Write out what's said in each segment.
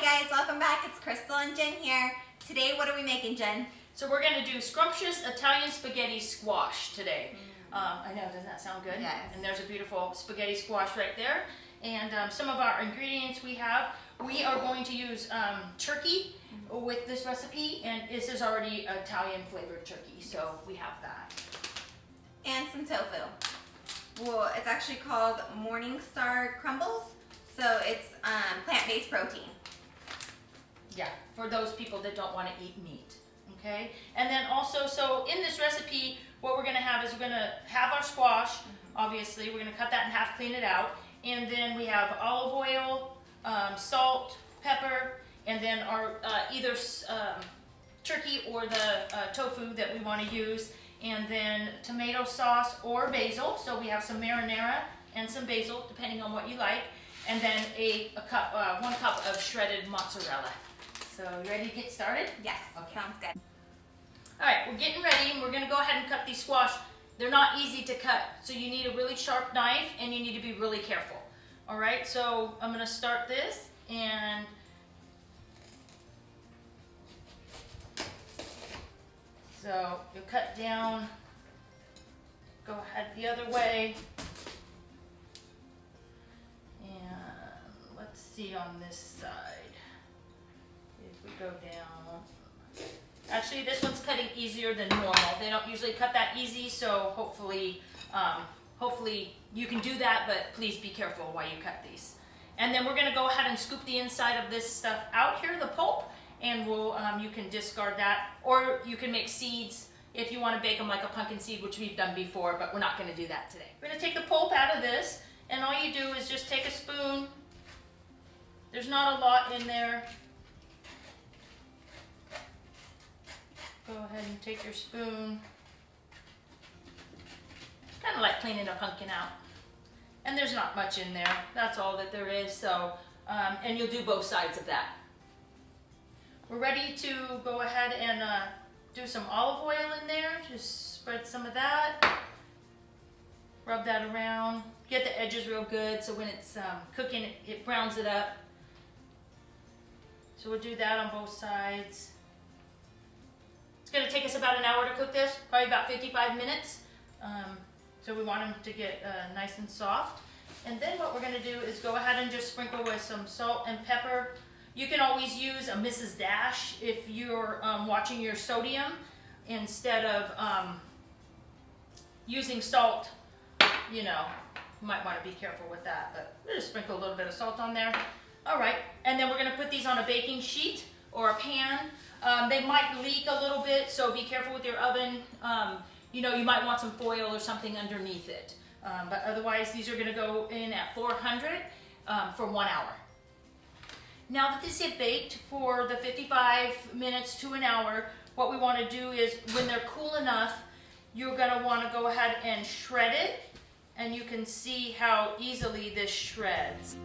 guys, welcome back. It's Crystal and Jen here. Today, what are we making, Jen? So we're going to do scrumptious Italian spaghetti squash today. I know, doesn't that sound good? Yes. And there's a beautiful spaghetti squash right there. And some of our ingredients we are going to use turkey with this recipe, and this is already Italian flavored turkey, so we have that. And some tofu. Well, it's actually called Morningstar Crumbles, so it's plant-based protein. Yeah, for those people that don't want to eat meat, okay? And then also, so in this recipe, what we're going to have is we're going to have our squash, obviously. We're going to cut that in half, clean it out. And then we have olive oil, salt, pepper, and then our either turkey or the tofu that we want to use. And then tomato sauce or basil. So we have some marinara and some basil, depending on what you like. And then 1 cup of shredded mozzarella. So you ready to get started? Yes, Okay. sounds good. All right, we're getting ready, and we're going to go ahead and cut these squash. They're not easy to cut, so you need a really sharp knife, and you need to be really careful. All right, so I'm going to start this, and so you cut down, go ahead the other way, and let's see on this side. If we go down, actually this one's cutting easier than normal. They don't usually cut that easy, so hopefully you can do that, but please be careful while you cut these. And then we're gonna go ahead and scoop the inside of this stuff out here, the pulp, and you can discard that, or you can make seeds if you want to bake them like a pumpkin seed, which we've done before, but we're not going to do that today. We're going to take the pulp out of this, and all you do is just take a spoon. There's not a lot in there. Go ahead and take your spoon. It's kind of like cleaning a pumpkin out. And there's not much in there. That's all that there is. So, and you'll do both sides of that. We're ready to go ahead and do some olive oil in there. Just spread some of that. Rub that around. Get the edges real good so when it's cooking, it browns it up. So we'll do that on both sides. It's going to take us about an hour to cook this, probably about 55 minutes. So we want them to get nice and soft. And then what we're going to do is go ahead and just sprinkle with some salt and pepper. You can always use a Mrs. Dash if you're watching your sodium instead of using salt. You know, you might want to be careful with that, but we'll just sprinkle a little bit of salt on there. All right, and then we're going to put these on a baking sheet or a pan. They might leak a little bit, so be careful with your oven. You know, you might want some foil or something underneath it. But otherwise, these are going to go in at 400 for 1 hour. Now that these get baked for the 55 minutes to an hour, what we want to do is when they're cool enough, you're going to want to go ahead and shred it, and you can see how easily this shreds.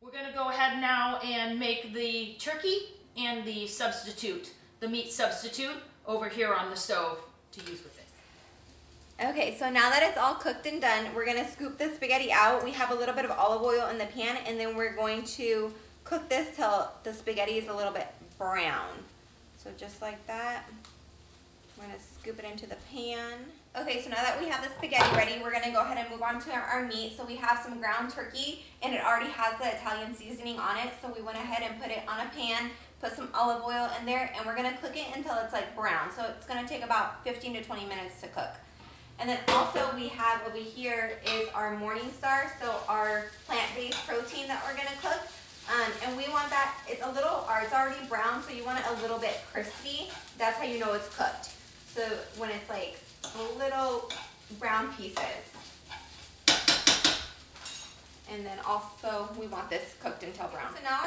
We're going to go ahead now and make the turkey and the substitute, the meat substitute, over here on the stove to use with this. Okay, so now that it's all cooked and done, we're going to scoop the spaghetti out. We have a little bit of olive oil in the pan, and then we're going to cook this till the spaghetti is a little bit brown. So just like that, we're going to scoop it into the pan. Okay, so now that we have the spaghetti ready, we're going to go ahead and move on to our meat. So we have some ground turkey, and it already has the Italian seasoning on it. So we went ahead and put it on a pan, put some olive oil in there, and we're going to cook it until it's like brown. So it's going to take about 15 to 20 minutes to cook. And then also we have over here is our Morningstar, so our plant-based protein that we're gonna cook. And we want that, it's already brown, so you want it a little bit crispy. That's how you know it's cooked. So when it's like little brown pieces. And then also we want this cooked until brown. So now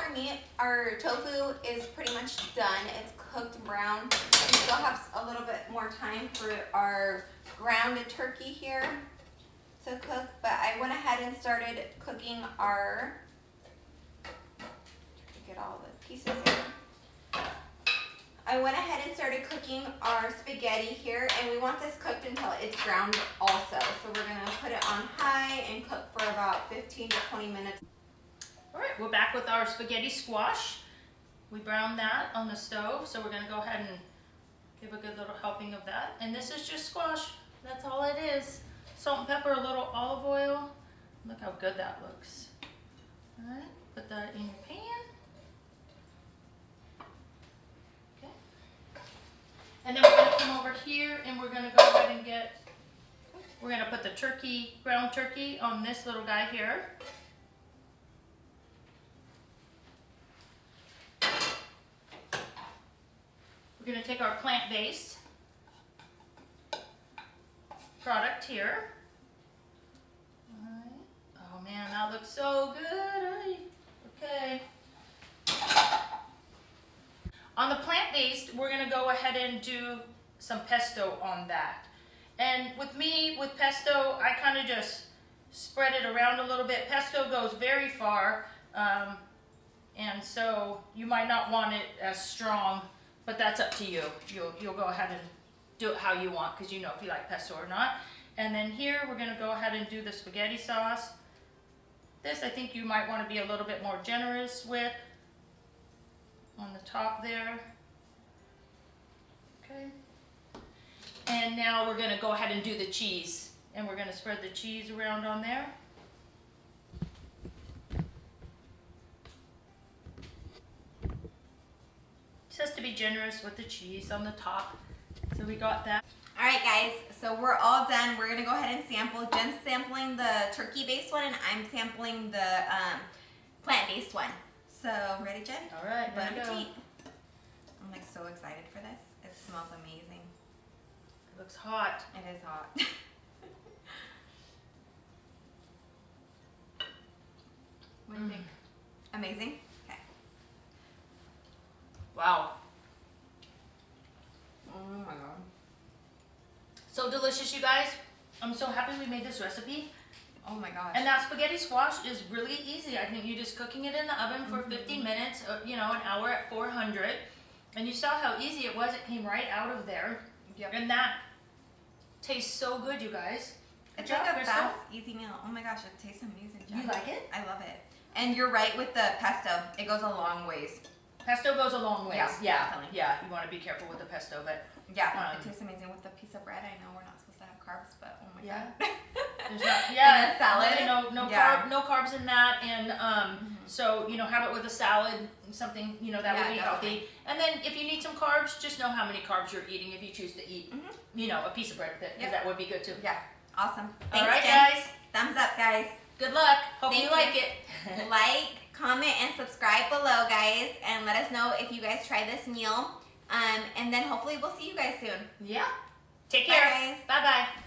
our tofu is pretty much done. It's cooked brown. We still have a little bit more time for our grounded turkey here to cook, but I went ahead and started cooking our, get all the pieces in. I went ahead and started cooking our spaghetti here, and we want this cooked until it's browned also. So we're gonna put it on high and cook for about 15 to 20 minutes. All right, we're back with our spaghetti squash. We browned that on the stove, so we're gonna go ahead and give a good little helping of that. And this is just squash, that's all it is. Salt and pepper, a little olive oil. Look how good that looks. All right, put that in your pan. Okay. And then we're gonna come over here and we're gonna go ahead and we're gonna put the turkey, ground turkey on this little guy here. We're gonna take our plant-based product here. Alright. Oh man, that looks so good. Okay. On the plant-based, we're gonna go ahead and do some pesto on that. And with me, with pesto, I kind of just spread it around a little bit. Pesto goes very far, and so you might not want it as strong, but that's up to you. You'll go ahead and do it how you want, because you know if you like pesto or not. And then here we're gonna go ahead and do the spaghetti sauce. This I think you might want to be a little bit more generous with on the top there. Okay. And now we're gonna go ahead and do the cheese. And we're gonna spread the cheese around on there. Just to be generous with the cheese on the top. So we got that. All right, guys, so we're all done. We're gonna go ahead and sample. Jen's sampling the turkey-based one, and I'm sampling the plant-based one. So, ready, Jen? All right, Bon ready to go. appetit. I'm like so excited for this. It smells amazing. It looks hot. It is hot. What do you think? Amazing? Okay. Wow. Oh my god. So delicious, you guys. I'm so happy we made this recipe. Oh my gosh. And that spaghetti squash is really easy. I think you're just cooking it in the oven for 15 minutes, you know, an hour at 400. And you saw how easy it was. It came right out of there. Yep. And that tastes so good, you guys. It's Good like job, a Crystal. fast, easy meal. Oh my gosh, it tastes amazing, Jen. You like it? I love it. And you're right with the pesto. It goes a long ways. Pesto goes a long ways. Yeah, definitely. Yeah, you want to be careful with the pesto, but Yeah, it tastes amazing with the piece of bread. I know we're not supposed to have carbs, but oh my Yeah. god. there's not, yeah, And a salad. really no carbs in that, and so you know, have it with a salad, something you know that would be healthy. And then if you need some carbs, just know how many carbs you're eating if you choose to eat, you know, a piece of bread with it, because that would be good too. Yeah, awesome. Thanks, All right, Jen. guys. Thumbs up, guys. Good luck. Hope Thank you you. like it. Like, comment, and subscribe below, guys, and let us know if you guys try this meal. And then hopefully we'll see you guys soon. Yeah. Take Bye, care. guys. Bye bye.